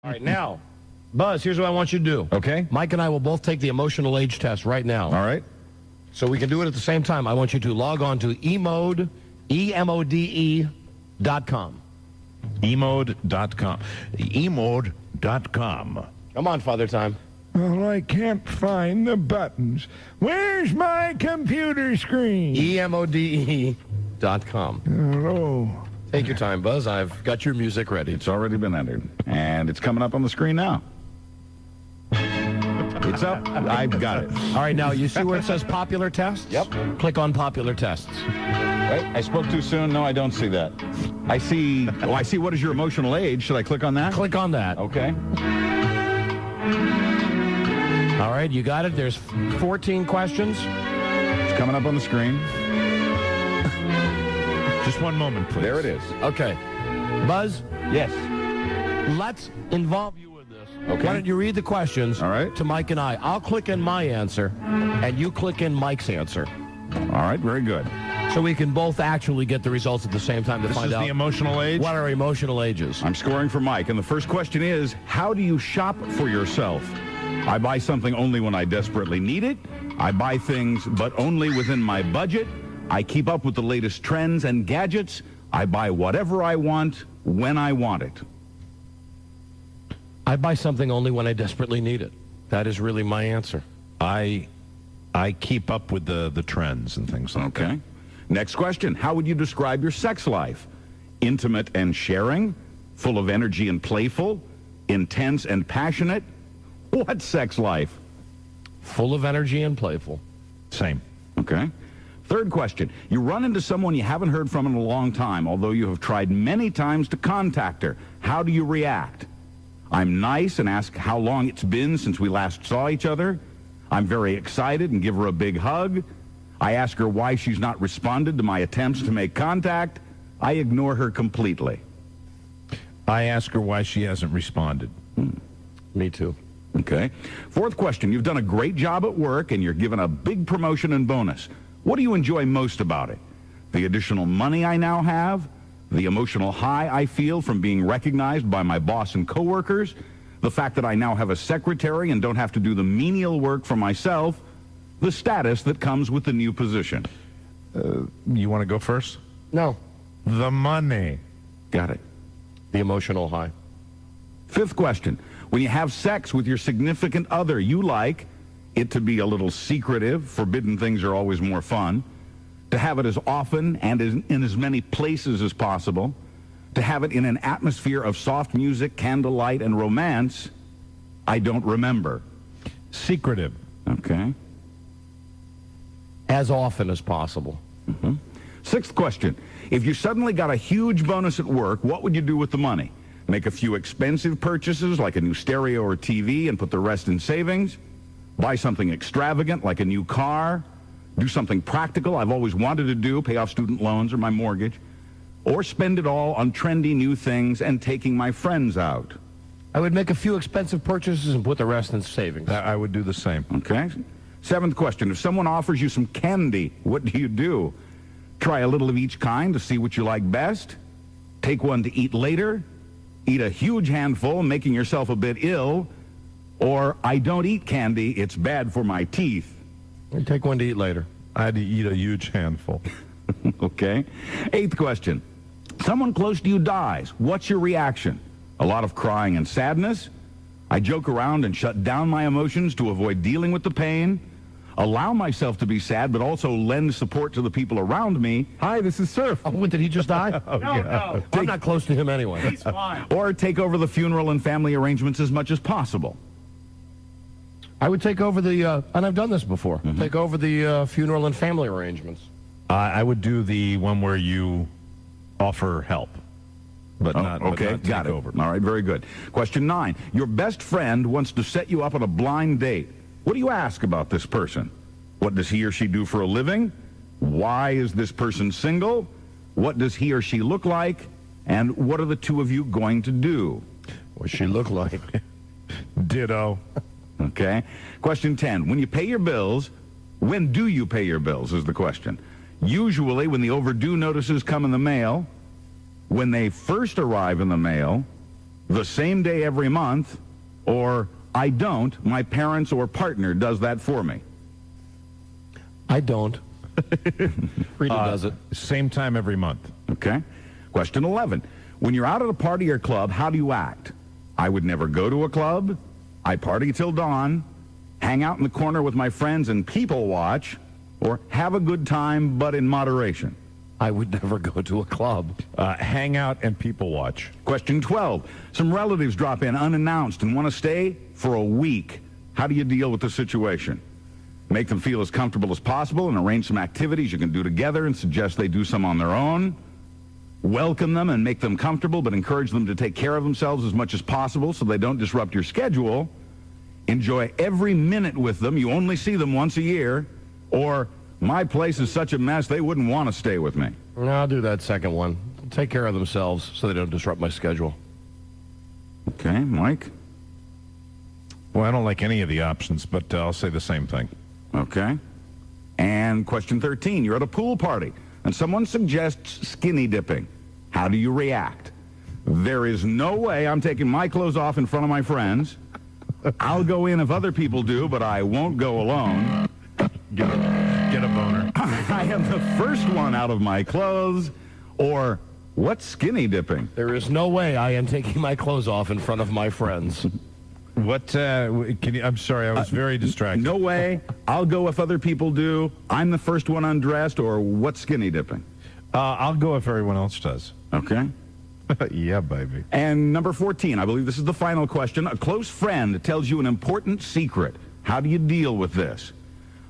All right, now, Buzz, here's what I want you to do. Okay. Mike and I will both take the emotional age test right now. All right. So we can do it at the same time. I want you to log on to emode, emode.com. Emode.com. Emode.com. Come on, Father Time. Well, I can't find the buttons. Where's my computer screen? emode.com. Oh. Take your time, Buzz. I've got your music ready. It's already been entered, and it's coming up on the screen now. It's up. I've got it. All right, now, you see where it says popular tests? Yep. Click on popular tests. Wait, I spoke too soon. No, I don't see that. I see. Oh, I see. What is your emotional age? Should I click on that? Click on that. Okay. All right, you got it. There's 14 questions. It's coming up on the screen. Just one moment, please. There it is. Okay. Buzz, Yes. let's involve you with this. Okay. Why don't you read the questions All right. to Mike and I? I'll click in my answer, and you click in Mike's answer. All right. Very good. So we can both actually get the results at the same time to This find is out the emotional age? what our emotional age is. I'm scoring for Mike, and the first question is, how do you shop for yourself? I buy something only when I desperately need it. I buy things, but only within my budget. I keep up with the latest trends and gadgets. I buy whatever I want, when I want it. I buy something only when I desperately need it. That is really my answer. I keep up with the trends and things like that. Okay. Next question. How would you describe your sex life? Intimate and sharing? Full of energy and playful? Intense and passionate? What sex life? Full of energy and playful. Same. Okay. Third question. You run into someone you haven't heard from in a long time, although you have tried many times to contact her. How do you react? I'm nice and ask how long it's been since we last saw each other. I'm very excited and give her a big hug. I ask her why she's not responded to my attempts to make contact. I ignore her completely. I ask her why she hasn't responded. Me too. Okay. Fourth question. You've done a great job at work and you're given a big promotion and bonus. What do you enjoy most about it? The additional money I now have? The emotional high I feel from being recognized by my boss and coworkers? The fact that I now have a secretary and don't have to do the menial work for myself? The status that comes with the new position? You want to go first? No. The money. Got it. The emotional high. Fifth question. When you have sex with your significant other, you like it to be a little secretive. Forbidden things are always more fun. To have it as often and in as many places as possible. To have it in an atmosphere of soft music, candlelight, and romance. I don't remember. Secretive. Okay. As often as possible. Sixth question. If you suddenly got a huge bonus at work, what would you do with the money? Make a few expensive purchases like a new stereo or TV and put the rest in savings? Buy something extravagant like a new car? Do something practical I've always wanted to do, pay off student loans or my mortgage? Or spend it all on trendy new things and taking my friends out? I would make a few expensive purchases and put the rest in savings. I would do the same. Okay. Seventh question. If someone offers you some candy, what do you do? Try a little of each kind to see what you like best? Take one to eat later? Eat a huge handful, making yourself a bit ill? Or, I don't eat candy, it's bad for my teeth? And take one to eat later. I had to eat a huge handful. Okay. Eighth question. Someone close to you dies. What's your reaction? A lot of crying and sadness? I joke around and shut down my emotions to avoid dealing with the pain. Allow myself to be sad, but also lend support to the people around me. Hi, this is Surf. Oh, did he just die? No. I'm not close to him anyway. He's fine. Or take over the funeral and family arrangements as much as possible. I would take over the, and I've done this before, take over the funeral and family arrangements. I would do the one where you offer help, but not, okay, but not got take it. over. All right, very good. Question 9. Your best friend wants to set you up on a blind date. What do you ask about this person? What does he or she do for a living? Why is this person single? What does he or she look like? And what are the two of you going to do? What she look like? Ditto. Okay. Question 10. When you pay your bills, when do you pay your bills is the question. Usually when the overdue notices come in the mail, when they first arrive in the mail, the same day every month, or I don't, my parents or partner does that for me? I don't. Rita does it. Same time every month. Okay. Question 11. When you're out at a party or club, how do you act? I would never go to a club. I party till dawn. Hang out in the corner with my friends and people watch. Or have a good time, but in moderation. I would never go to a club. Hang out and people watch. Question 12. Some relatives drop in unannounced and want to stay for a week. How do you deal with the situation? Make them feel as comfortable as possible and arrange some activities you can do together and suggest they do some on their own. Welcome them and make them comfortable, but encourage them to take care of themselves as much as possible so they don't disrupt your schedule. Enjoy every minute with them. You only see them once a year. Or, my place is such a mess they wouldn't want to stay with me. No, I'll do that second one. Take care of themselves so they don't disrupt my schedule. Okay, Mike? Well, I don't like any of the options, but I'll say the same thing. Okay. And question 13. You're at a pool party, and someone suggests skinny dipping. How do you react? There is no way I'm taking my clothes off in front of my friends. I'll go in if other people do, but I won't go alone. Get a boner. I am the first one out of my clothes. Or, what's skinny dipping? There is no way I am taking my clothes off in front of my friends. What, can you, I'm sorry, I was very distracted. No way. I'll go if other people do. I'm the first one undressed. Or, what's skinny dipping? I'll go if everyone else does. Okay. Yeah, baby. And number 14, I believe this is the final question. A close friend tells you an important secret. How do you deal with this?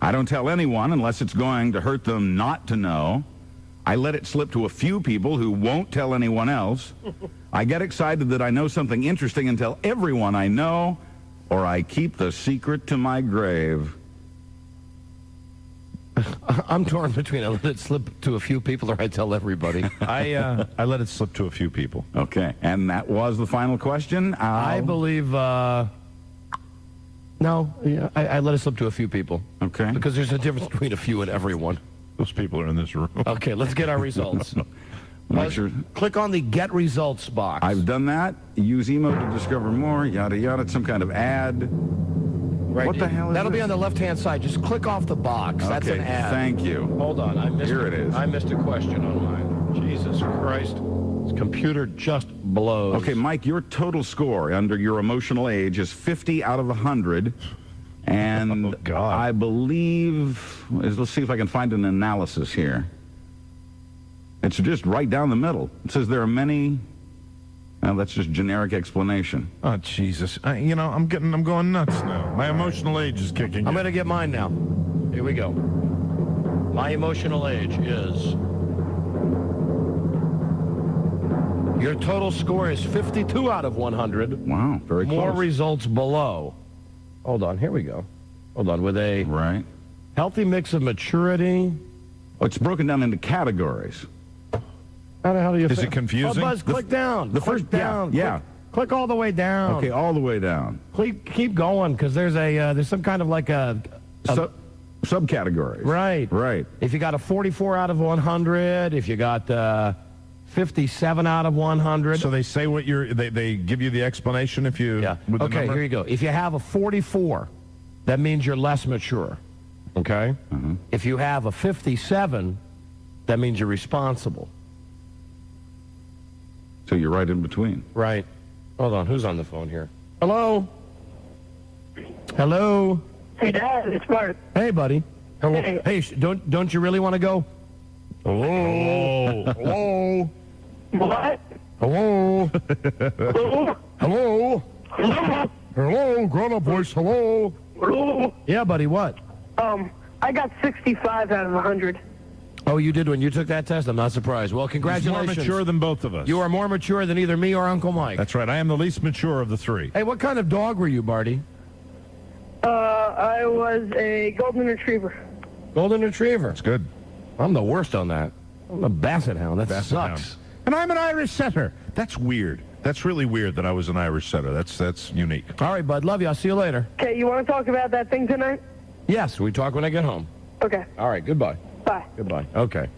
I don't tell anyone unless it's going to hurt them not to know. I let it slip to a few people who won't tell anyone else. I get excited that I know something interesting and tell everyone I know, or I keep the secret to my grave. I'm torn between I let it slip to a few people or I tell everybody. I let it slip to a few people. Okay, and that was the final question. I believe, no, yeah, I let it slip to a few people. Okay. Because there's a difference between a few and everyone. Those people are in this room. Okay, let's get our results. Make sure. Click on the Get Results box. I've done that. Use emo to discover more, yada, yada. It's some kind of ad. Right. What the hell is That'll be this? on the left-hand side. Just click off the box. That's Okay, an ad. thank you. Hold on. Here it is. I missed a question on mine. Jesus Christ. This computer just blows. Okay, Mike, your total score under your emotional age is 50 out of 100. And Oh, God. I believe, let's see if I can find an analysis here. It's just right down the middle. It says there are many, that's just generic explanation. Oh, Jesus. I'm going nuts now. My emotional age is kicking I'm in. going to get mine now. Here we go. My emotional age is... Your total score is 52 out of 100. Wow, very More close. results below. Hold on, here we go. Hold on, with a Right. healthy mix of maturity. Oh, it's broken down into categories. How the hell do you Is it confusing? Oh, Buzz, click down. the Click first- yeah, down. yeah. Click all the way down. Okay, all the way down. Keep going, because there's some kind of like a Subcategories. right. Right. If you got a 44 out of 100, if you got 57 out of 100. So they say what they give you the explanation if you... Yeah. with the Okay, number? here you go. If you have a 44, that means you're less mature. Okay? If you have a 57, that means you're responsible. So you're right in between. Right. Hold on. Who's on the phone here? Hello? Hello? Hey, Dad, it's Bart. Hey, buddy. Hello. Hey. Hey, don't you really want to go? Hello? Hello? What? Hello? Hello? Hello? Hello? Hello? Grown-up voice. Hello? Hello? Yeah, buddy, what? I got 65 out of 100. Oh, you did when you took that test? I'm not surprised. Well, He's congratulations. more mature than both of us. You are more mature than either me or Uncle Mike. That's right. I am the least mature of the three. Hey, what kind of dog were you, Barty? I was a golden retriever. Golden Retriever. It's good. I'm the worst on that. I'm a Basset Hound. That Basset sucks. Hound. And I'm an Irish setter. That's weird. That's really weird that I was an Irish setter. That's unique. All right, bud. Love you. I'll see you later. Okay, you want to talk about that thing tonight? Yes, we talk when I get home. Okay, All right, goodbye. bye. Goodbye. Okay.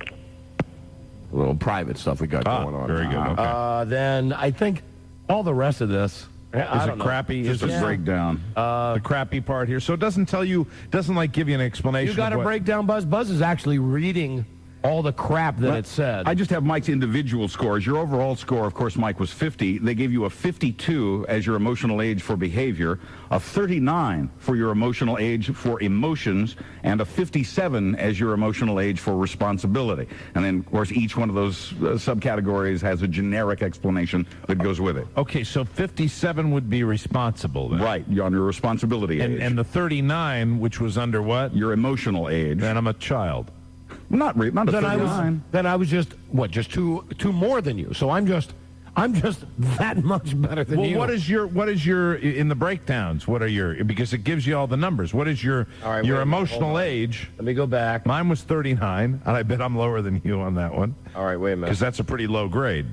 A little private stuff we got going on. Very good. Okay. Then I think All the rest of this, I Is don't it know. crappy? Just Is a it breakdown. the crappy part here? So it doesn't tell you, doesn't like give you an explanation. You got to of what, break down Buzz. Buzz is actually reading all the crap that it said. I just have Mike's individual scores. Your overall score, of course, Mike, was 50. They gave you a 52 as your emotional age for behavior, a 39 for your emotional age for emotions, and a 57 as your emotional age for responsibility. And then, of course, each one of those subcategories has a generic explanation that goes with it. Okay, so 57 would be responsible then. Right, you're on your responsibility age. And the 39, which was under what? your emotional age. Then I'm a child. Not a then 39. I was just just two more than you. So I'm just that much better than Well, you. what is your in the breakdowns? What are your, because it gives you all the numbers. What is your All right, wait a minute, emotional hold on. age? Let me go back. Mine was 39, and I bet I'm lower than you on that one All right, wait a because minute. that's a pretty low grade.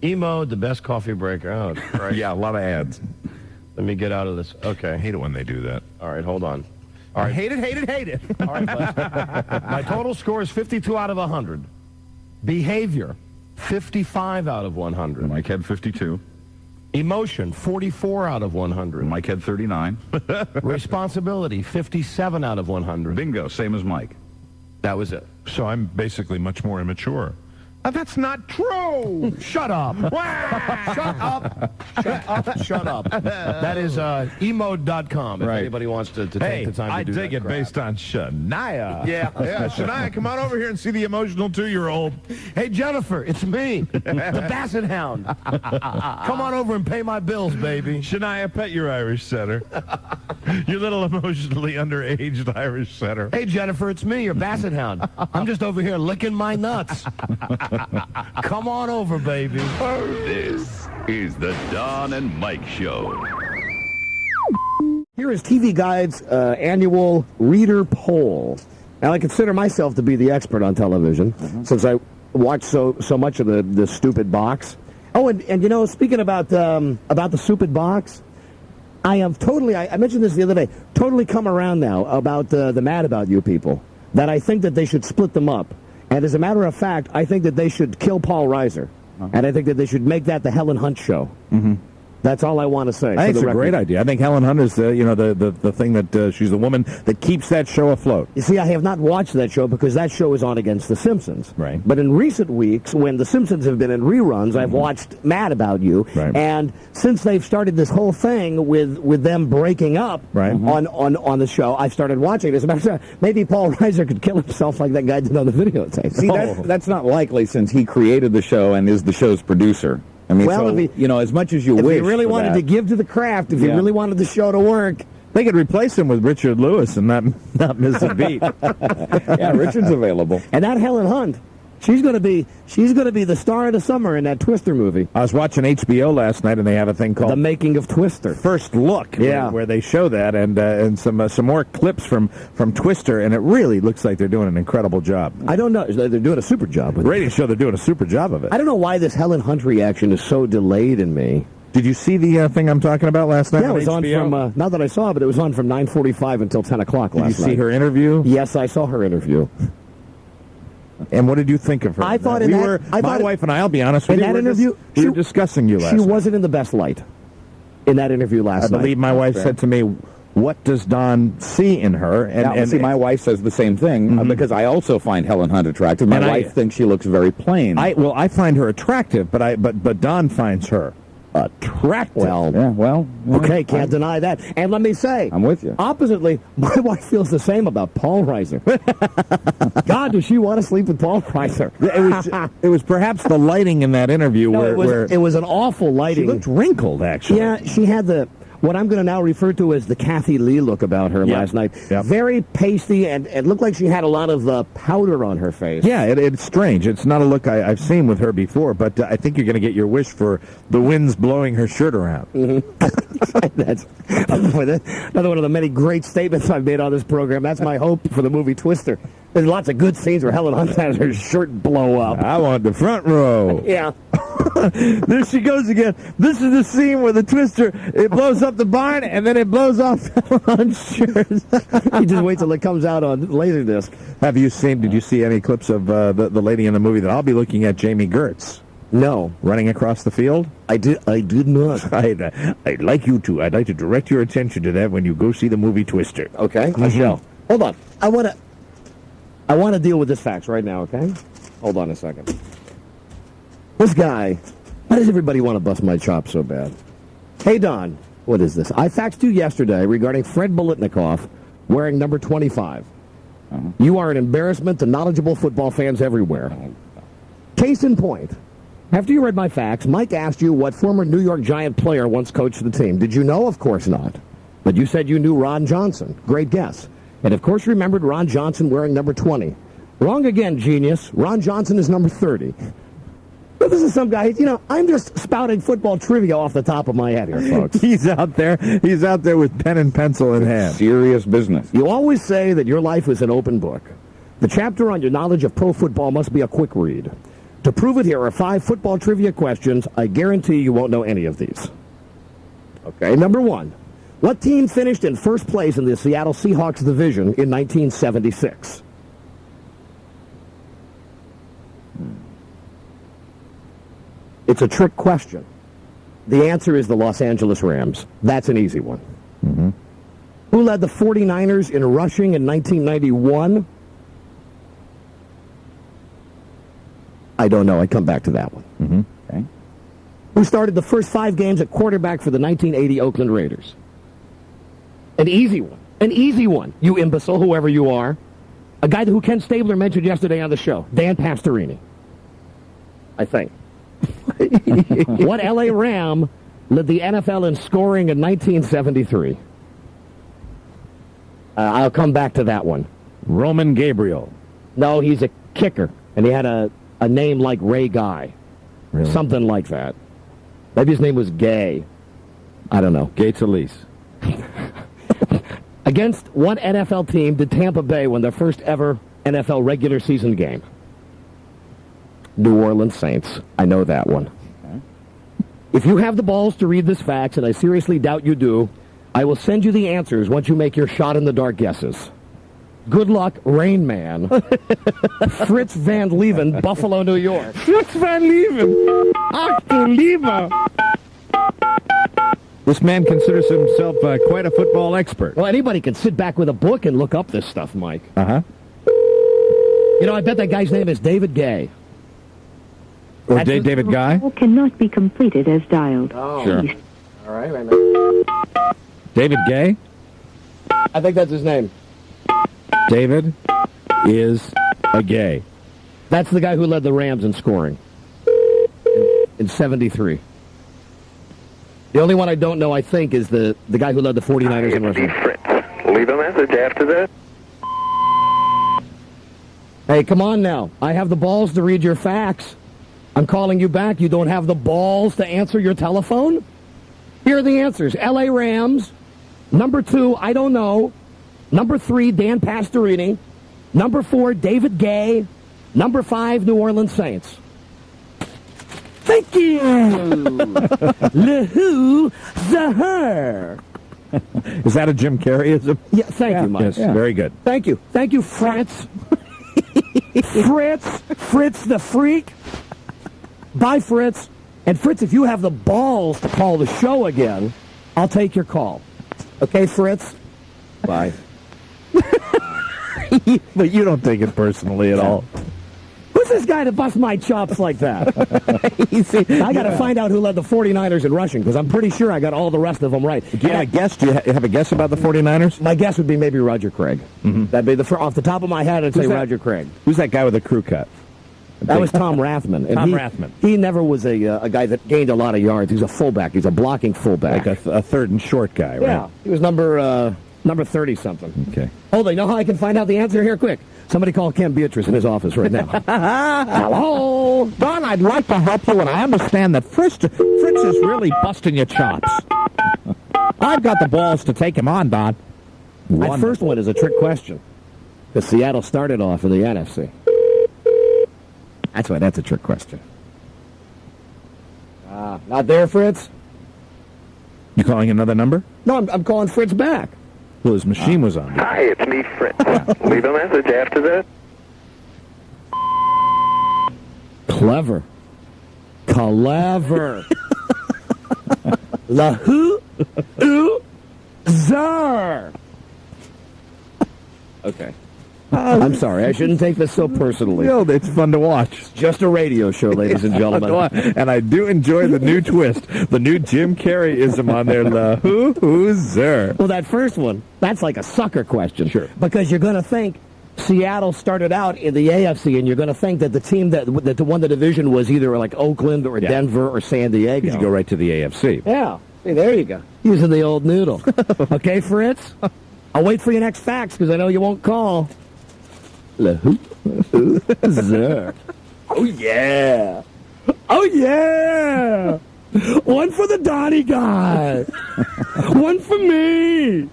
E-mode, the best coffee breaker. Oh, Christ. Yeah, a lot of ads. Let me get out of this. I Okay. hate it when they do that. All right, hold on. I hate it. All right, Buzz. My total score is 52 out of 100. Behavior, 55 out of 100. Mike had 52. Emotion, 44 out of 100. Mike had 39. Responsibility, 57 out of 100. Bingo, same as Mike. That was it. So I'm basically much more immature. That's not true. Shut up. Shut up. Shut up. Shut up. That is emode.com if Right. anybody wants to Hey, take the time to I do dig that it crap. based on Shania. Yeah. Yeah, Shania, come on over here and see the emotional 2-year-old. Hey, Jennifer, it's me, the Basset Hound. Come on over and pay my bills, baby. Shania, pet your Irish setter. Your little emotionally underaged Irish setter. Hey, Jennifer, it's me, your Basset Hound. I'm just over here licking my nuts. Come on over, baby. This is the Don and Mike Show. Here is TV Guide's annual reader poll. Now, I consider myself to be the expert on television since I watch so much of the stupid box. Oh, and you know, speaking about the stupid box, I have totally, I mentioned this the other day, totally come around now about the Mad About You people, that I think that they should split them up. And as a matter of fact, I think that they should kill Paul Reiser. And I think that they should make that the Helen Hunt show. That's all I want to say. I think it's a great idea. I think Helen Hunt is the thing that she's the woman that keeps that show afloat. You see, I have not watched that show because that show is on against The Simpsons. Right. But in recent weeks, when The Simpsons have been in reruns, I've watched Mad About You. Right. And since they've started this whole thing with them breaking up Right. on the show, I've started watching it. As a matter of fact, maybe Paul Reiser could kill himself like that guy did on the videotape. See, that's not likely since he created the show and is the show's producer. I mean, Well, so, if he- as much as you if wish he really for wanted that, to give to the craft, if he Yeah. really wanted the show to work, they could replace him with Richard Lewis and not miss a beat. Yeah, Richard's available. and that Helen Hunt, she's going to be the star of the summer in that Twister movie, I was watching HBO last night, and they have a thing called The Making of Twister. First Look, Yeah. where they show that and some more clips from Twister, and it really looks like they're doing an incredible job. I don't know. They're doing a super job with The it. radio show, they're doing a super job of it. I don't know why this Helen Hunt reaction is so delayed in me. Did you see the thing I'm talking about last night? Yeah, it was on HBO? from, not that I saw it, but it was on from 9:45 until 10 o'clock Did you last night. see her interview? Yes, I saw her interview. And what did you think of her? I thought in that- I my thought wife and I'll be honest with in you, that we were interview, we she- were discussing you last She night. wasn't in the best light in that interview last I night. believe my wife said to me, "What does Don see in her?" And see, my wife says the same thing because I also find Helen Hunt attractive. My And I- wife thinks she looks very plain. I find her attractive, but Don finds her attractive. Well, yeah, well, okay, can't deny that. And let me say, I'm with you. Oppositely, my wife feels the same about Paul Reiser. God, does she want to sleep with Paul Reiser? It was perhaps the lighting in that interview No, where it was an awful lighting. she looked wrinkled, actually. Yeah, she had what I'm going to now refer to as the Kathy Lee look about her Yeah. last night. Yep. Very pasty and it looked like she had a lot of powder on her face. Yeah, it's strange. It's not a look I've seen with her before, but I think you're going to get your wish for the winds blowing her shirt around. That's another one of the many great statements I've made on this program. That's my hope for the movie Twister. There's lots of good scenes where Helen Hunt has her shirt blow up. I want the front row. Yeah. There she goes again. This is the scene where the Twister, it blows up the barn, and then it blows off on shirts. You just wait till it comes out on Laserdisc. Did you see any clips of the lady in the movie that I'll be looking at, Jamie Gertz? No, Running across the field? I did not. I'd like you to. I'd like to direct your attention to that when you go see the movie Twister. Okay, I shall. Hold on. I want to deal with this fax right now, okay? Hold on a second. This guy, why does everybody want to bust my chops so bad? Hey, Don, what is this? I faxed you yesterday regarding Fred Biletnikoff wearing number 25. You are an embarrassment to knowledgeable football fans everywhere. Case in point, after you read my fax, Mike asked you what former New York Giant player once coached the team. Did you know? Of course not. But you said you knew Ron Johnson. Great guess. And of course remembered Ron Johnson wearing number 20. Wrong again, genius. Ron Johnson is number 30. But this is some guy, I'm just spouting football trivia off the top of my head here, folks. He's out there with pen and pencil in hand. Serious business. You always say that your life is an open book. The chapter on your knowledge of pro football must be a quick read. To prove it, here are 5 football trivia questions. I guarantee you won't know any of these. Okay, number 1. What team finished in first place in the Seattle Seahawks division in 1976? It's a trick question. The answer is the Los Angeles Rams. That's an easy one. Who led the 49ers in rushing in 1991? I don't know. I come back to that one. Okay. Who started the first 5 games at quarterback for the 1980 Oakland Raiders? An easy one. An easy one, you imbecile, whoever you are. A guy who Ken Stabler mentioned yesterday on the show, Dan Pastorini. I think. What L.A. Ram led the NFL in scoring in 1973? I'll come back to that one. Roman Gabriel. No, he's a kicker, and he had a name like Ray Guy. Really? Something like that. Maybe his name was Gay. I don't know. Gates Elise. Against what NFL team did Tampa Bay win their first ever NFL regular season game? New Orleans Saints. I know that one. If you have the balls to read this fax, and I seriously doubt you do, I will send you the answers once you make your shot-in-the-dark guesses. Good luck, Rain Man. Fritz Van Leeuwen, Buffalo, New York. Fritz Van Leeuwen. Ach du Lieber. This man considers himself quite a football expert. Well, anybody can sit back with a book and look up this stuff, Mike. Uh-huh. I bet that guy's name is David Gay. Or David Guy? Cannot be completed as dialed. Oh. Sure. All right, wait a minute. David Gay? I think that's his name. David is a gay. That's the guy who led the Rams in scoring in 73. The only one I don't know, I think, is the guy who led the 49ers in rushing. Fritz. Leave a message after this. Hey, come on now. I have the balls to read your fax. I'm calling you back. You don't have the balls to answer your telephone? Here are the answers. L.A. Rams. Number 2, I don't know. Number 3, Dan Pastorini. Number 4, David Gay. Number 5, New Orleans Saints. Thank you. Le who, the her. Is that a Jim Carreyism? Yeah, thank you, Mike. Yes, very good. Thank you. Thank you, Fritz. Fritz the freak. Bye, Fritz. And Fritz, if you have the balls to call the show again, I'll take your call. Okay, Fritz? Bye. But you don't take it personally at all. Who's this guy to bust my chops like that? I got to find out who led the 49ers in rushing, because I'm pretty sure I got all the rest of them right. Do you have a guess? Do you have a guess about the 49ers? My guess would be maybe Roger Craig. That'd be off the top of my head, I'd say Roger Craig. Who's that guy with the crew cut? That was Tom Rathman. And Rathman. He never was a guy that gained a lot of yards. He's a fullback. He's a blocking fullback. Like a third and short guy, right? Yeah. He was number 30-something. Okay. Hold on. You know how I can find out the answer here? Quick. Somebody call Ken Beatrice in his office right now. Hello? Don, I'd like to help you, and I understand that Fritz is really busting your chops. I've got the balls to take him on, Don. My first one is a trick question, because Seattle started off in the NFC. That's why that's a trick question. Not there, Fritz? You calling another number? No, I'm calling Fritz back. Well, his machine was on. Hi, it's me, Fritz. Leave a message after this. Clever. Clever. La who? Ooh. Zer. Okay. I'm sorry. I shouldn't take this so personally. No, it's fun to watch. Just a radio show, ladies and gentlemen. And I do enjoy the new twist, the new Jim Carrey-ism on there. Who's there? Well, that first one, that's like a sucker question. Sure. Because you're going to think Seattle started out in the AFC, and you're going to think that the team that won the division was either like Oakland or Denver or San Diego. You should go right to the AFC. Yeah. See, there you go. Using the old noodle. Okay, Fritz? I'll wait for your next fax because I know you won't call. There. Oh, yeah. Oh, yeah. One for the Donnie guy. One for me.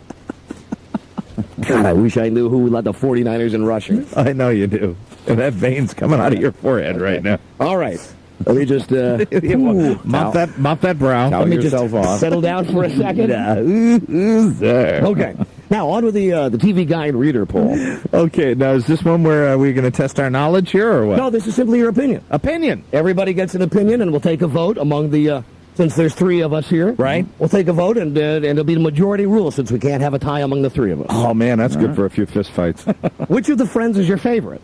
God, I wish I knew who led the 49ers in rushing. I know you do. And that vein's coming out of your forehead right now. All right. Let me just mop that brow. Let me just settle down for a second. Okay. Now, on with the TV Guide reader poll. Okay, now is this one where we're going to test our knowledge here or what? No, this is simply your opinion. Opinion. Everybody gets an opinion, and we'll take a vote among the, since there's three of us here. Right. We'll take a vote, and it'll be the majority rule since we can't have a tie among the three of us. Oh, man, that's good for a few fist fights. Which of the friends is your favorite?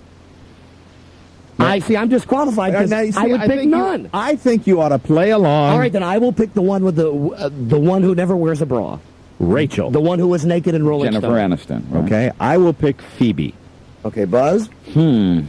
I'm disqualified because I would pick none. I think you ought to play along. All right, then I will pick the one with the one who never wears a bra. Rachel. The one who was naked in Rolling Jennifer Stone. Aniston. Right? Okay, I will pick Phoebe. Okay, Buzz? Man,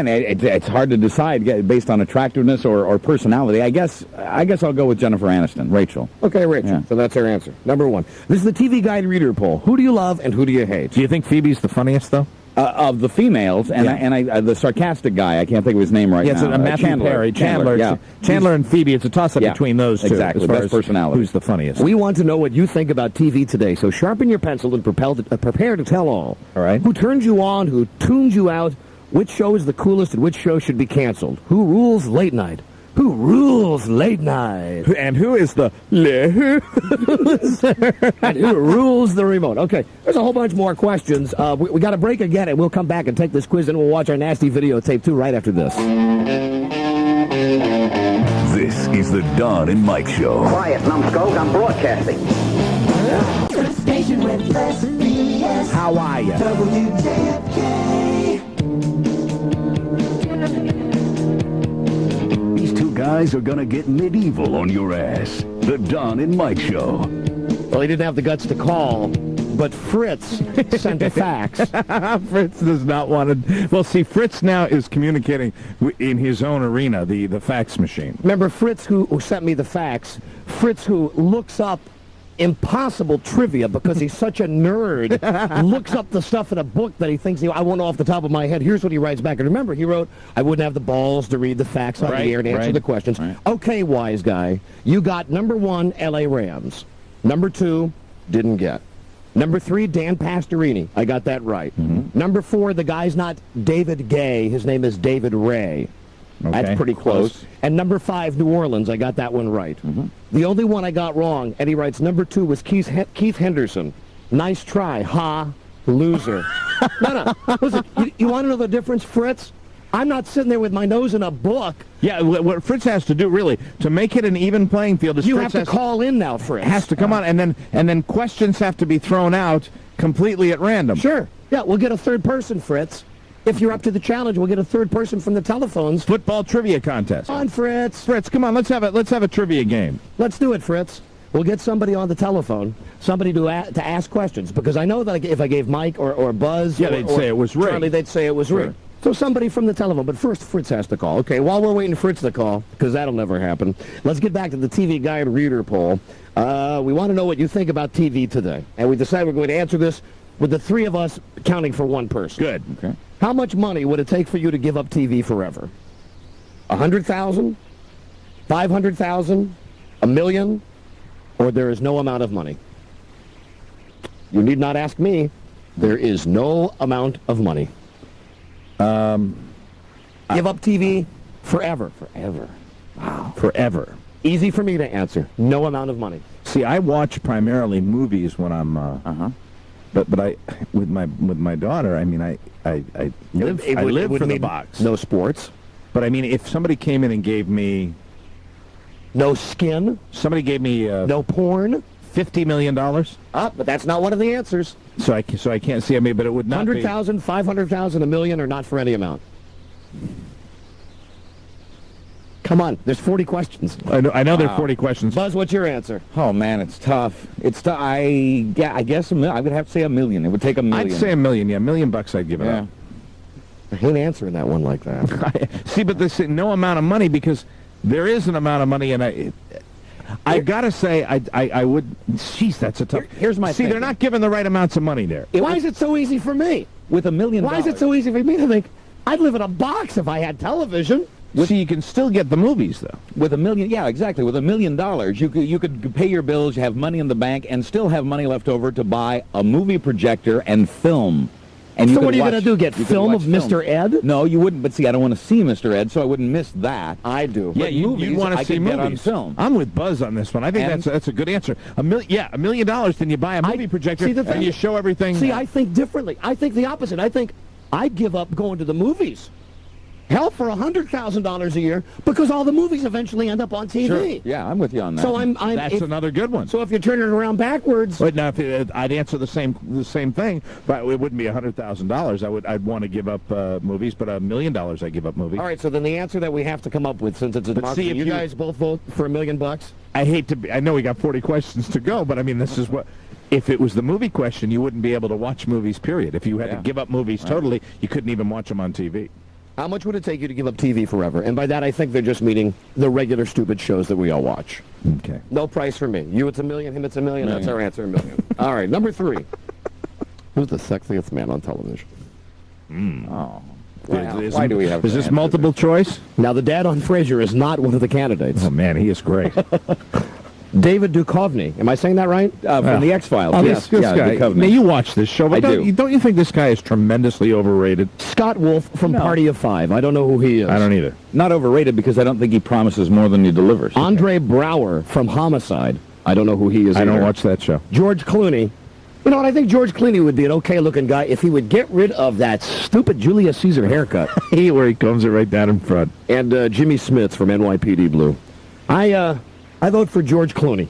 it's hard to decide based on attractiveness or personality. I guess I'll go with Jennifer Aniston. Rachel. Okay, Rachel. Yeah. So that's her answer. Number one. This is the TV Guide reader poll. Who do you love and who do you hate? Do you think Phoebe's the funniest, though? Of the females, and the sarcastic guy, I can't think of his name right now. It's Matthew Perry. Chandler, yeah. Chandler and Phoebe. It's a toss-up between those two. Exactly, as far best as personality. Who's the funniest? We want to know what you think about TV today, so sharpen your pencil and prepare to tell all. All right. Who turns you on, who tunes you out, which show is the coolest and which show should be canceled? Who rules late night? Who rules late night? And who is the and who rules the remote? Okay, there's a whole bunch more questions. We got to break again, and we'll come back and take this quiz, and we'll watch our nasty videotape, too, right after this. This is the Don and Mike Show. Quiet, numbskulls, I'm broadcasting. Station with less BS. How are you? These two guys are gonna get medieval on your ass. The Don and Mike Show. Well, he didn't have the guts to call, but Fritz sent a fax. Fritz does not want to. Well, see, Fritz now is communicating in his own arena, the fax machine. Remember Fritz who sent me the fax? Fritz who looks up impossible trivia because he's such a nerd, looks up the stuff in a book that he thinks I won't know off the top of my head. Here's what he writes back. And remember, he wrote, I wouldn't have the balls to read the facts on the air and answer the questions. Right. Okay, wise guy, you got number 1, L.A. Rams. Number 2, didn't get. Number 3, Dan Pastorini. I got that right. Mm-hmm. Number 4, the guy's not David Gay. His name is David Ray. Okay. That's pretty close. And number 5, New Orleans. I got that one right. Mm-hmm. The only one I got wrong, Eddie writes, number 2 was Keith Henderson. Nice try. Ha. Loser. No. Listen, you want to know the difference, Fritz? I'm not sitting there with my nose in a book. Yeah, what Fritz has to do, really, to make it an even playing field is you Fritz have to call in now, Fritz. Has to come on, and then questions have to be thrown out completely at random. Sure. Yeah, we'll get a third person, Fritz. If you're up to the challenge, we'll get a third person from the telephones. Football trivia contest. Come on, Fritz. Fritz, come on, let's have a trivia game. Let's do it, Fritz. We'll get somebody on the telephone, somebody to ask questions, because I know that if I gave Mike or Buzz, they'd say it was rigged. Charlie, they'd say it was rigged. Right. So somebody from the telephone. But first, Fritz has to call. Okay, while we're waiting for Fritz to call, because that'll never happen, let's get back to the TV Guide reader poll. We want to know what you think about TV today. And we decided we're going to answer this with the three of us counting for one person. Good. Okay. How much money would it take for you to give up TV forever? 100,000? 500,000? $1 million? Or there is no amount of money? You need not ask me. There is no amount of money. Give up TV forever. Forever. Wow. Forever. Easy for me to answer. No amount of money. See, I watch primarily movies when I'm but I with my daughter, I mean I live for the box. No sports. But I mean if somebody came in and gave me No skin. Somebody gave me No porn. $50 million. But that's not one of the answers. So I can't see. I mean, but it would not 100,000, 500,000, a million, or not for any amount. Come on, there's 40 questions. I know there are 40 questions. Buzz, what's your answer? Oh man, it's tough. It's tough. I guess I would have to say $1 million. It would take $1 million. I'd say $1 million. Yeah, $1 million I'd give it up. I hate answering that one like that. See, but there's no amount of money because there is an amount of money, and I gotta say, I would. Jeez, that's a tough. Here's my. See, they're not giving the right amounts of money there. Why is it so easy for me? With $1 million. Why is it so easy for me to think I'd live in a box if I had television? See, you can still get the movies though. With $1 million, yeah, exactly. With $1 million, you could pay your bills, you have money in the bank, and still have money left over to buy a movie projector and film. And so what are you going to do? Get film of Mr. Ed? No, you wouldn't. But see, I don't want to see Mr. Ed, so I wouldn't miss that. I do. Yeah, you want to see movies. On film. I'm with Buzz on this one. I think that's a good answer. $1 million, then you buy a movie projector and you show everything. See, I think differently. I think the opposite. I think I'd give up going to the movies. Hell, for $100,000 a year, because all the movies eventually end up on TV. Sure. Yeah, I'm with you on that. So that's another good one. So if you turn it around backwards, but now I'd answer the same thing, but it wouldn't be $100,000. I'd want to give up movies, but $1 million I'd give up movies. All right. So then the answer that we have to come up with, since it's a democracy, you guys both vote for $1 million. I know we got 40 questions to go, but I mean, this is what. If it was the movie question, you wouldn't be able to watch movies. Period. If you had to give up movies totally, you couldn't even watch them on TV. How much would it take you to give up TV forever? And by that, I think they're just meaning the regular stupid shows that we all watch. Okay. No price for me. You, it's $1 million. Him, it's $1 million. That's our answer, $1 million. All right, number 3. Who's the sexiest man on television? Oh. Why do we have? Is this multiple choice? Now, the dad on Frasier is not one of the candidates. Oh man, he is great. David Duchovny. Am I saying that right? From the X-Files. Oh, yes. This guy. Now, you watch this show, but don't you think this guy is tremendously overrated? Scott Wolf from Party of Five. I don't know who he is. I don't either. Not overrated because I don't think he promises more than he delivers. Andre Brower from Homicide. I don't know who he is I either. don't watch that show. George Clooney. You know what? I think George Clooney would be an okay-looking guy if he would get rid of that stupid Julius Caesar haircut. Where he combs it right down in front. And Jimmy Smits from NYPD Blue. I vote for George Clooney.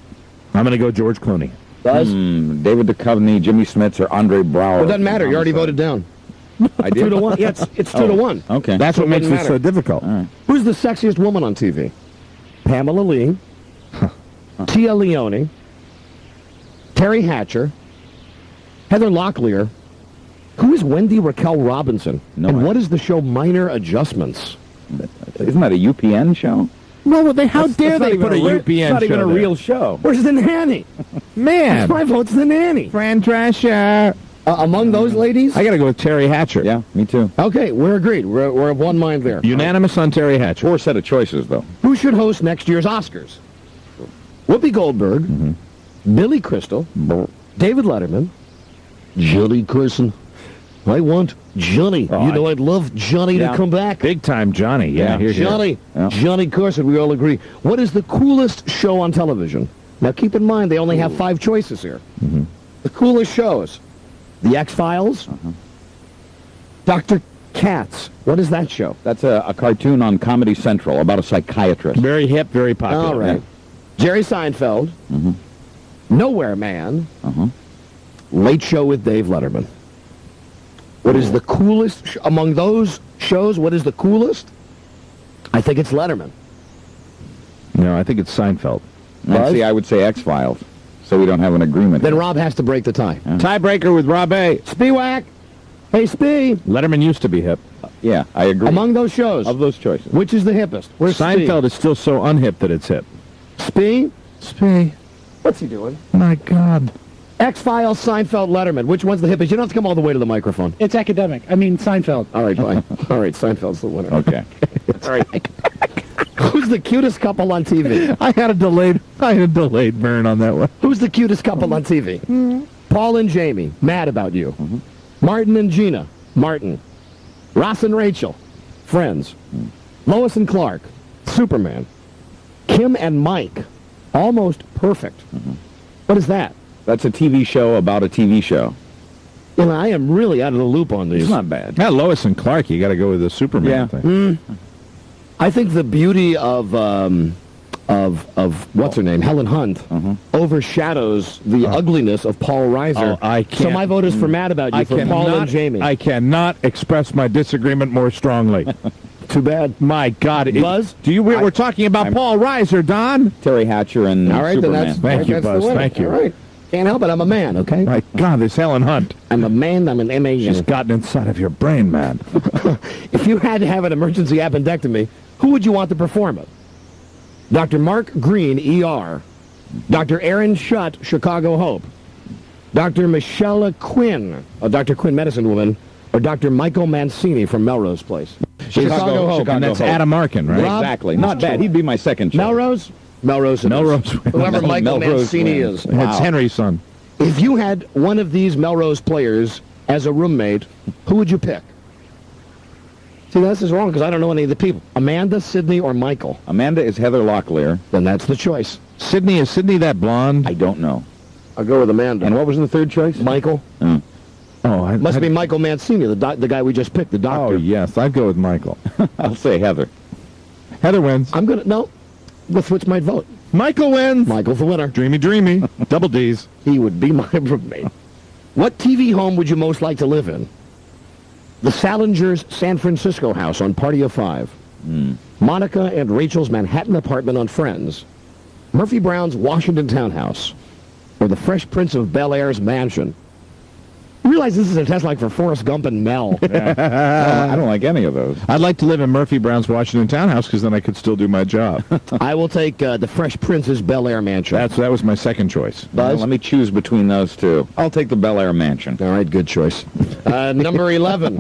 I'm going to go George Clooney. Does? David Duchovny, Jimmy Smits, or Andre Brower. Well, it doesn't matter. You already voted down. I did? 2-1. Yeah, it's 2-1. Okay. That's what makes this so difficult. Right. Who's the sexiest woman on TV? Pamela Lee, Tia Leone, Terry Hatcher, Heather Locklear. Who is Wendy Raquel Robinson? And what is the show Minor Adjustments? Isn't that a UPN show? No, how dare they put a UPN show? It's not even a real show. Where's the nanny? Man. My vote's the nanny. Fran Drescher. Among those ladies? I got to go with Terry Hatcher. Yeah, me too. Okay, we're agreed. We're of one mind there. Unanimous on Terry Hatcher. 4 set of choices, though. Who should host next year's Oscars? Whoopi Goldberg, Billy Crystal, David Letterman, Johnny Carson. I want Johnny. I'd love Johnny to come back. Big time Johnny. Yeah, here. Johnny. Yeah. Johnny Carson, we all agree. What is the coolest show on television? Now, keep in mind, they only have 5 choices here. The coolest shows. The X-Files. Dr. Katz. What is that show? That's a cartoon on Comedy Central about a psychiatrist. Very hip, very popular. All right. Jerry Seinfeld. Nowhere Man. Late Show with Dave Letterman. What is the coolest among those shows? What is the coolest? I think it's Letterman. No, I think it's Seinfeld. See, I would say X-Files, so we don't have an agreement. Then Rob has to break the tie. Tiebreaker with Rob A. Spiewak. Hey, Spee. Letterman used to be hip. Yeah, I agree. Among those shows. Of those choices. Which is the hippest? Where's Seinfeld Spee? is still so unhip that it's hip. Spee? Spee. What's he doing? My God. X-Files, Seinfeld, Letterman. Which one's the hippest? You don't have to come all the way to the microphone. It's academic. I mean, Seinfeld. All right, fine. All right, Seinfeld's the winner. Okay. All right. Who's the cutest couple on TV? I had a delayed burn on that one. Who's the cutest couple on TV? Paul and Jamie, Mad About You. Martin and Gina, Martin. Ross and Rachel, Friends. Lois and Clark, Superman. Kim and Mike, Almost Perfect. What is that? That's a TV show about a TV show. Well, I am really out of the loop on these. It's not bad. Yeah, Lois and Clark, you got to go with the Superman thing. I think the beauty of what's her name, Helen Hunt, overshadows the ugliness of Paul Reiser. Oh, I can't. So my vote is for Mad About You, for Paul and Jamie. I cannot express my disagreement more strongly. Too bad. My God. Buzz? We're talking about Paul Reiser, Don. Terry Hatcher and All right, Superman. then that's Thank you, that's the Buzz. winner. Thank you. All right. Can't help it. I'm a man, okay? My God, this Helen Hunt. I'm a man. I'm an M.A. She's gotten inside of your brain, man. If you had to have an emergency appendectomy, who would you want to perform it? Dr. Mark Green, ER. Dr. Aaron Shutt, Chicago Hope. Dr. Michelle Quinn, Dr. Quinn medicine woman, or Dr. Michael Mancini from Melrose Place. Chicago Hope. And that's Adam Arkin, right? Rob- Exactly. Not bad. He'd be my second choice. Melrose? Melrose. it is. Melrose. Whoever Michael Melrose Mancini wins. is. It's Henry's son. If you had one of these Melrose players as a roommate, who would you pick? See, this is wrong because I don't know any of the people. Amanda, Sydney, or Michael? Amanda is Heather Locklear. Then that's the choice. Sydney, is Sydney that blonde? I don't know. I'll go with Amanda. And what was the third choice? Michael? Must be Michael Mancini, the guy we just picked, the Oh, doctor. yes, I'd go with Michael. I'll say Heather. Heather wins. I'm going to, no, with which might vote. Michael wins. Michael's the winner. Dreamy, dreamy. Double D's. He would be my roommate. What TV home would you most like to live in? The Salinger's San Francisco house on Party of Five. Monica and Rachel's Manhattan apartment on Friends. Murphy Brown's Washington townhouse. Or the Fresh Prince of Bel-Air's mansion. You realize this is a test like for Forrest Gump and Mel. I don't like any of those. I'd like to live in Murphy Brown's Washington townhouse because then I could still do my job. I will take the Fresh Prince's Bel-Air mansion. That was my second choice. Buzz? Let me choose between those two. I'll take the Bel Air Mansion. All right, good choice. Number 11.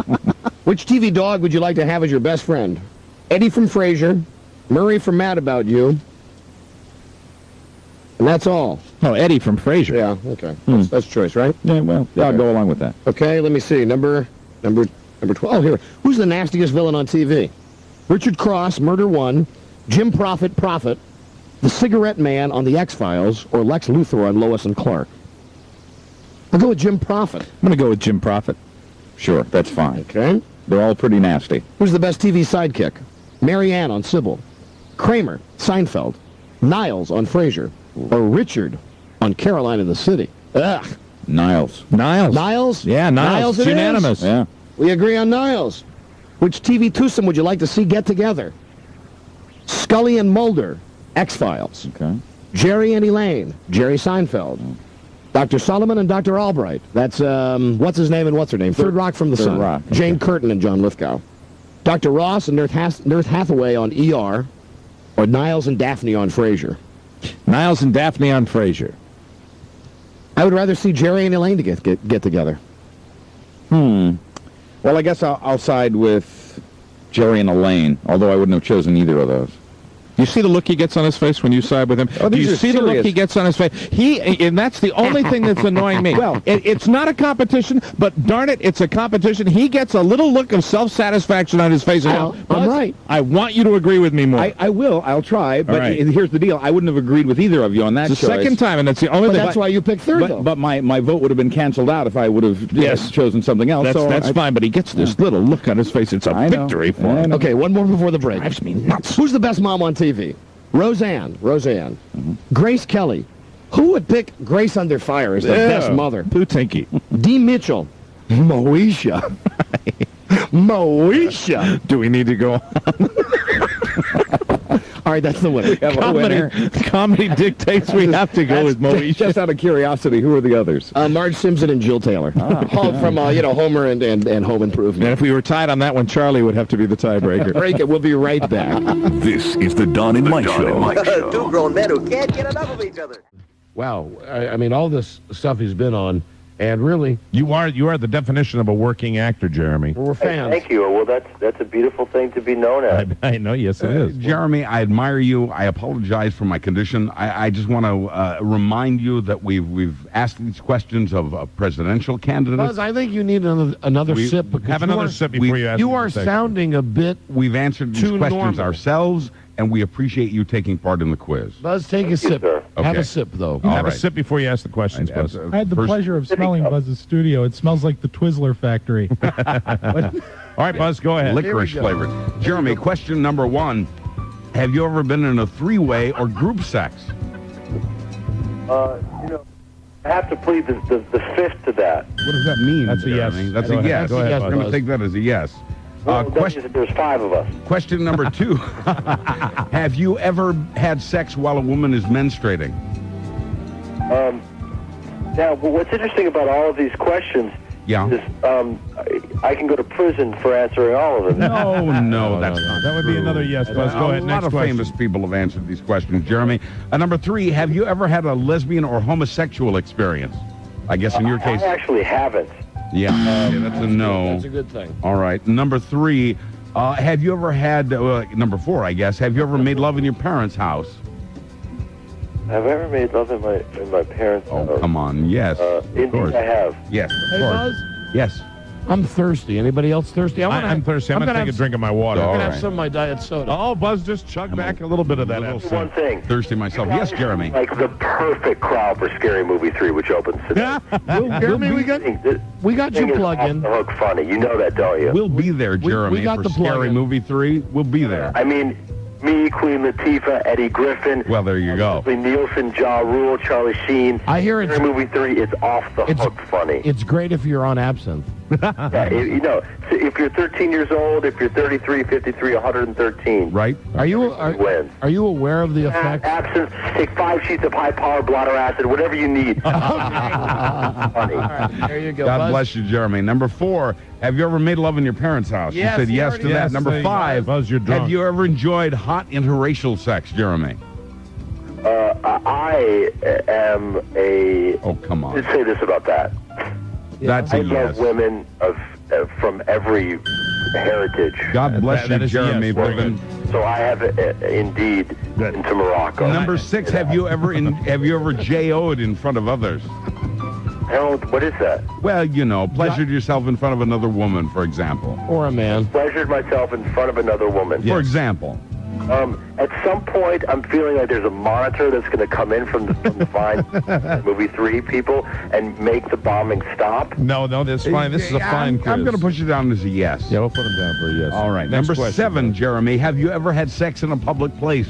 Which TV dog would you like to have as your best friend? Eddie from Frasier, Murray from Mad About You, and that's all. Oh, Eddie from Frasier. Yeah, okay. That's choice, right? Yeah, well, I'll go along with that. Okay, let me see. Number 12. Oh, here. Who's the nastiest villain on TV? Richard Cross, Murder One, Jim Prophet, the Cigarette Man on The X-Files, or Lex Luthor on Lois and Clark? I'll go with Jim Prophet. I'm going to go with Jim Prophet. Sure, that's fine. Okay. They're all pretty nasty. Who's the best TV sidekick? Mary Ann on Sybil, Kramer, Seinfeld, Niles on Frasier, or Richard on Caroline in the City? Ugh. Niles. Niles? Yeah, Niles. it is. Unanimous. Yeah. We agree on Niles. Which TV twosome would you like to see get together? Scully and Mulder, X-Files. Okay. Jerry and Elaine, Jerry Seinfeld. Dr. Solomon and Dr. Albright. That's, what's his name and what's her name? Third Rock from the Sun. Rock, okay. Jane Curtin and John Lithgow. Dr. Ross and Nurse Hathaway on ER, or Niles and Daphne on Frasier. Niles and Daphne on Frasier. I would rather see Jerry and Elaine to get together. Well, I guess I'll side with Jerry and Elaine, although I wouldn't have chosen either of those. You see the look he gets on his face when you side with him? Oh, Do these you are see the look serious. he gets on his face? And that's the only thing that's annoying me. Well, it's not a competition, but darn it, it's a competition. He gets a little look of self-satisfaction on his face. I'm right. I want you to agree with me more. I will. I'll try. But right. Here's the deal. I wouldn't have agreed with either of you on that it's the choice. second time, and that's the only But thing. that's why you picked third, though. But my vote would have been canceled out if I would have chosen something else. That's fine, but he gets this little look on his face. It's a I know. victory for I him. know. Okay, one more before the break. Drives me nuts. Who's the best mom on TV? Roseanne. Grace Kelly. Who would pick Grace Under Fire as the best mother? Putinky. Dee Mitchell. Moesha. Moesha. Do we need to go on? All right, that's the winner. Comedy dictates we have to go with Moesha. Just out of curiosity, who are the others? Marge Simpson and Jill Taylor. From Homer and Home Improvement. And if we were tied on that one, Charlie would have to be the tiebreaker. Break it. We'll be right back. This is the Don and Mike Show. Two grown men who can't get enough of each other. Wow. I mean, all this stuff he's been on, and really, You are the definition of a working actor, Jeremy. we're fans. Thank you. Well, that's a beautiful thing to be known as. I know, yes, it is. Jeremy, I admire you. I apologize for my condition. I just want to remind you that we've asked these questions of presidential candidates. Buzz, I think you need another sip. Because Have another sip before you ask. You the are second. sounding a bit. We've answered these Too questions normal. ourselves, and we appreciate you taking part in the quiz. Buzz, take a sip. sir. Have Okay. a sip, though. All Have a right. sip before you ask the questions, Buzz. I had the pleasure of smelling Buzz's studio. It smells like the Twizzler factory. All right, Buzz, go ahead. Licorice go. flavored. Jeremy, question number 1. have you ever been in a three-way or group sex? I have to plead the fifth to that. What does that mean? That's a yes. Jeremy? That's Go a ahead. yes. Go ahead, I'm going Buzz. to take that as a yes. Well, that Question, means that there's 5 of us. question number 2. Have you ever had sex while a woman is menstruating? Now, what's interesting about all of these questions Yeah. is I can go to prison for answering all of them. No, that's not That would be true. another yes, Buzz. Go ahead, A lot next of question. famous people have answered these questions, Jeremy. Number 3, have you ever had a lesbian or homosexual experience? I guess in your case, I actually haven't. yeah. Okay, that's a no. That's a good thing. All right. Number 3, have you ever had, number 4, I guess, have you ever made love in your parents' house? Have I ever made love in my parents' Oh, house? come on. Yes. Of Indeed, course. I have. Yes, Hey, of course. Buzz, Yes. I'm thirsty. Anybody else thirsty? I'm thirsty. I'm going to take a drink of my water. I'm All going to right. have some of my diet soda. Oh, Buzz, just chug back a little bit of that. Little Epsom. One thing. Thirsty myself. Yes, Jeremy. Like the perfect crowd for Scary Movie 3, which opens today. Jeremy, we got Thing you is plug off in. the hook funny. You know that, don't you? We'll be there, Jeremy, got for the plug Scary in. Movie 3. We'll be there. I mean, me, Queen Latifah, Eddie Griffin. Well, there you go. Leslie Nielsen, Ja Rule, Charlie Sheen. I hear it's Scary Movie 3 is off the hook funny. it's great if you're on absinthe. Yeah, so if you're 13 years old, if you're 33, 53, 113. Right? Are you Wins. are you aware of the effects? Absence, take 5 sheets of high-power blotter acid, whatever you need. Funny. There you go. God Buzz. bless you, Jeremy. Number 4, have you ever made love in your parents' house? Yes, you said he yes already to that. yes, Number there you 5, go. Buzz, you're drunk. have you ever enjoyed hot interracial sex, Jeremy? I am a... Oh, come on. Let's say this about that. That's I a love yes. women from every heritage. God bless that you, is a Jeremy yes. Very Piven. So I have indeed been to Morocco. Number 6, have you ever JO'd in front of others? What is that? Well, pleasured yourself in front of another woman, for example. Or a man. Pleasured myself in front of another woman. For example. At some point, I'm feeling like there's a monitor that's going to come in from the fine movie 3 people and make the bombing stop. No, that's fine. This is a fine quiz. I'm going to push it down as a yes. Yeah, we'll put him down for a yes. All right. Next Number question, 7, Buzz. Jeremy, have you ever had sex in a public place?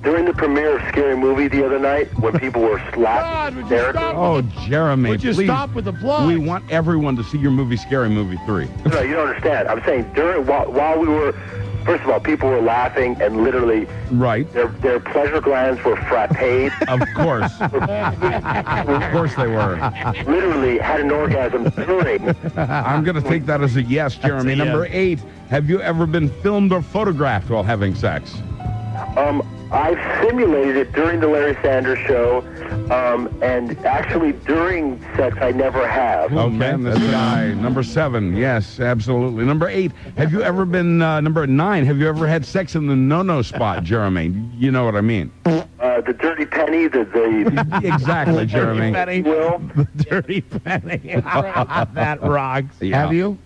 During the premiere of Scary Movie the other night, when people were slapping hysterically. Oh, Jeremy, Would you please. stop with the plug? We want everyone to see your movie, Scary Movie 3. No, you don't understand. I'm saying while we were, first of all, people were laughing and literally Right. their pleasure glands were frappéed. Of course. Of course they were. Literally had an orgasm during. I'm going to take that as a yes, Jeremy. Number 8, have you ever been filmed or photographed while having sex? I simulated it during the Larry Sanders Show, and actually during sex I never have. Oh, man, this guy. Number 7, yes, absolutely. Number 8, have you ever been, number 9, have you ever had sex in the no-no spot, Jeremy? You know what I mean. The dirty penny, the Exactly, Jeremy. will. Dirty penny. That rocks. Yeah. Have you?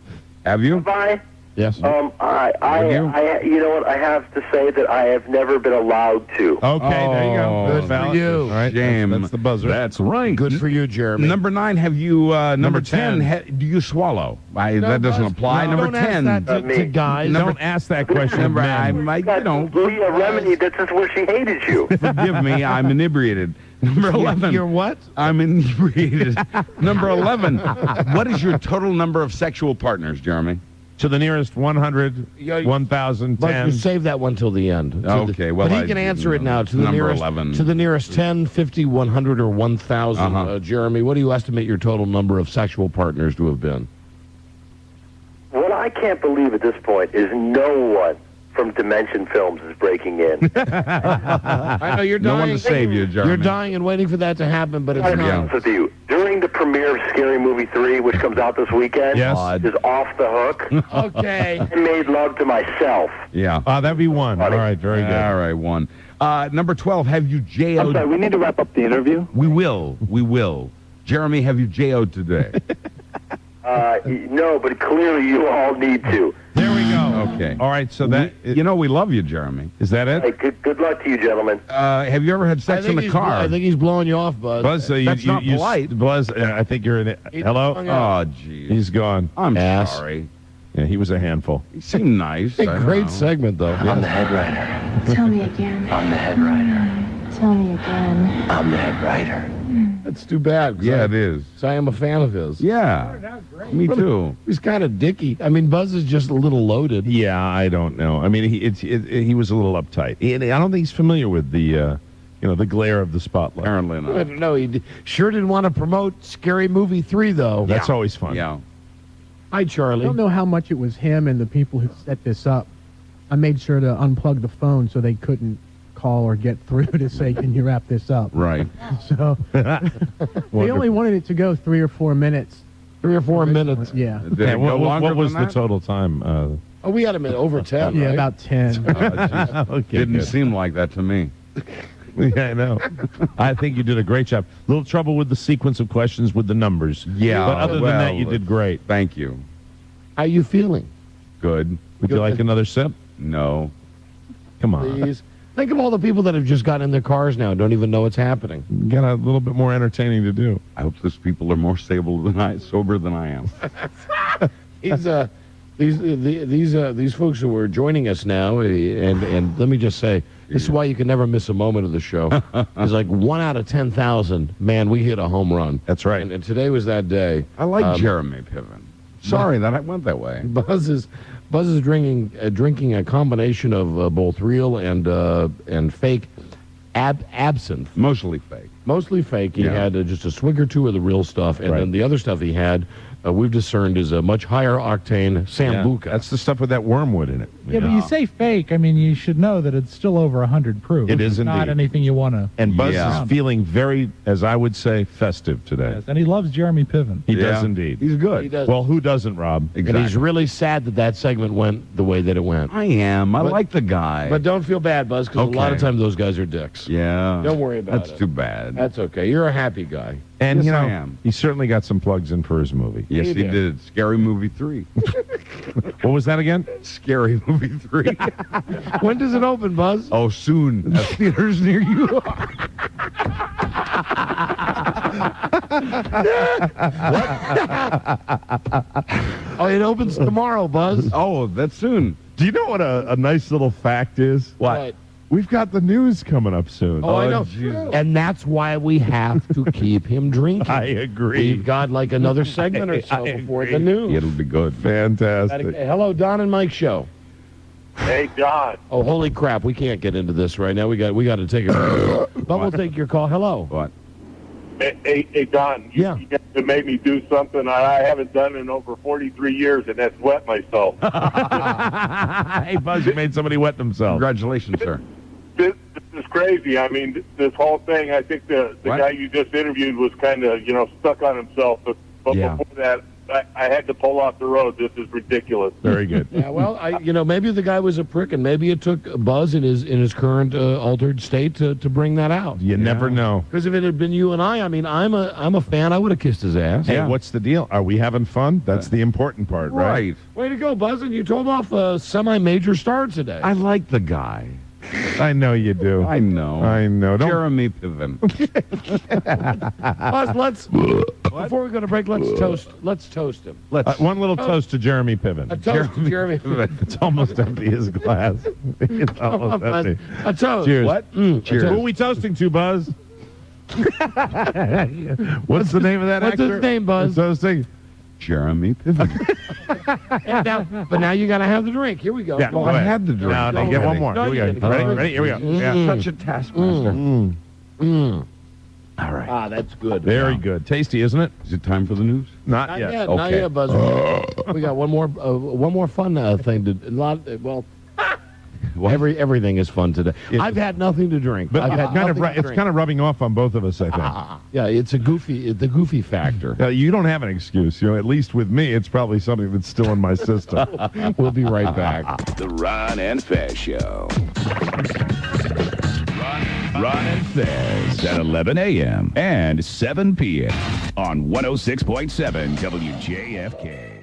Have you? Bye. Yes. You know what? I have to say that I have never been allowed to. Okay, there you go. Good for Valid. you. All right, Shame. That's the buzzer. That's right. Good for you, Jeremy. Number 9, have you, number 10, 10. do you swallow? That doesn't Buzz, apply. no, Number don't ask 10. that to Me. guys. Don't ask that question of Number, men. Leah Remini, this is where she hated you. forgive me, I'm inebriated. Number 11. You're what? I'm inebriated. Number 11. What is your total number of sexual partners, Jeremy? To the nearest 100, 1,000, But 10. you save that one till the end. Okay, well, but he can answer it now. To the number nearest 11. To the nearest 10, 50, 100, or 1,000. Uh-huh. Jeremy, what do you estimate your total number of sexual partners to have been? What I can't believe at this point is no one from Dimension Films is breaking in. I know you're No dying. one to save you, Jeremy. You're dying and waiting for that to happen, but it's I'll be not. honest with you. During the premiere of Scary Movie 3, which comes out this weekend, Yes. is off the hook. Okay. I made love to myself. Yeah. That'd be 1. All right, very good. All right, 1. Number 12, have you I'm JO'd? sorry, we need to wrap up the interview. We will. Jeremy, have you JO'd today? No, but clearly you all need to. There we go. Okay. All right, so that... we love you, Jeremy. is that it? Hey, good luck to you, gentlemen. Have you ever had sex in a car? I think he's blowing you off, Buzz. Buzz, That's not polite. Buzz, I think you're in it. Hello? hung up. Oh, geez. He's gone. I'm Ass. sorry. Yeah, he was a handful. He seemed nice. A great segment, though. I'm the head writer. Tell me again. I'm the head writer. Tell me again. I'm the head writer. That's too bad. Yeah, it is. So I am a fan of his. Yeah. Me too. He's kind of dicky. I mean, Buzz is just a little loaded. Yeah, I don't know. I mean, he was a little uptight. I don't think he's familiar with the the glare of the spotlight. Apparently not. I don't know. Sure didn't want to promote Scary Movie 3, though. That's always fun. Yeah. Hi, I Charlie. don't know how much it was him and the people who set this up. I made sure to unplug the phone so they couldn't call or get through to say, can you wrap this up? Right. So they only wanted it to go 3 or 4 minutes. 3 or 4 minutes. Yeah. Did it go longer what was than the that? total time? Oh, we had him at over 10, Yeah, right? about 10. Okay, Didn't good. seem like that to me. Yeah, I know. I think you did a great job. Little trouble with the sequence of questions with the numbers. Yeah. But other than that, you did great. Thank you. How you feeling? Good. Would you like another sip? No. Come on. Please. Think of all the people that have just gotten in their cars now and don't even know what's happening. You got a little bit more entertaining to do. I hope those people are more sober than I am. These folks who are joining us now, and let me just say, this is why you can never miss a moment of the show. It's like 1 out of 10,000. Man, we hit a home run. That's right. And today was that day. I like Jeremy Piven. Sorry that I went that way. Buzz is drinking a combination of both real and fake absinthe. Mostly fake. Mostly fake. He had just a swig or two of the real stuff, and then the other stuff he had, we've discerned is a much higher octane Sambuca. That's the stuff with that wormwood in it. Yeah, but you say fake. I mean, you should know that it's still over 100 proof. It is It's not indeed. anything you want to. And Buzz Yeah. is feeling very, as I would say, festive today. Yes, and he loves Jeremy Piven. He does indeed. He's good. He does. Well, who doesn't, Rob? And he's really sad that segment went the way that it went. I am. I But- like the guy. But don't feel bad, Buzz, because a lot of Okay. times those guys are dicks. yeah. Don't worry about That's it. too bad. That's okay. You're a happy guy. And, Yes, you know, I am. he certainly got some plugs in for his movie. Yes, He he did. did. Scary Movie 3. What was that again? Scary Movie 3. When does it open, Buzz? Oh, soon. At theaters near you. Oh, it opens tomorrow, Buzz. Oh, that's soon. Do you know what a nice little fact is? What? We've got the news coming up soon. Oh, I know. Jesus. And that's why we have to keep him drinking. I agree. We've got like another segment or so I before agree. the news. It'll be good. Fantastic. Hello, Don and Mike show. Hey, John. Oh, holy crap! We can't get into this right now. We got to take it. But we'll take your call. Hello. What? Hey, Don. Yeah. You have to make me do something I haven't done in over 43 years, and that's wet myself. Hey, Buzz, you made somebody wet themselves. Congratulations, sir. This is crazy. I mean, this whole thing, I think the What? guy you just interviewed was kind of, stuck on himself. But Yeah. before that, I had to pull off the road. This is ridiculous. Very good. Yeah, well, maybe the guy was a prick, and maybe it took Buzz in his current altered state to bring that out. You never know. Because if it had been you and I mean, I'm a fan. I would have kissed his ass. Hey, what's the deal? Are we having fun? That's the important part, right? Right. Way to go, Buzz! And you told off a semi-major star today. I like the guy. I know you do. I know. I know. Don't Jeremy Piven. Buzz, let's before we go to break, let's toast him. one little toast to Jeremy Piven. A toast to Jeremy. It's almost empty, his glass. It's almost empty. A toast. Cheers. What? Cheers. Who are we toasting to, Buzz? What's the name of that What's actor? his name, Buzz? We're toasting. Jeremy Piven. But now you got to have the drink. Here we go. Yeah, Go go I ahead. had the drink. No, no, get one more. No, Here we you go. didn't. Ready? Ready? Here we go. Yeah. Such a taskmaster. All right. Ah, that's good. Very good. Tasty, isn't it? Is it time for the news? Not, Not yet. yet. Okay. Not yet, Buzz. We got one more fun thing to. Everything is fun today. I've had nothing to drink. But I've it's had kind of nothing to it's drink. kind of rubbing off on both of us, I think. Yeah, it's the goofy factor. You don't have an excuse. At least with me, it's probably something that's still in my system. We'll be right back. The Ron and Fez Show. Ron and Fez at 11 a.m. and 7 p.m. on 106.7 WJFK.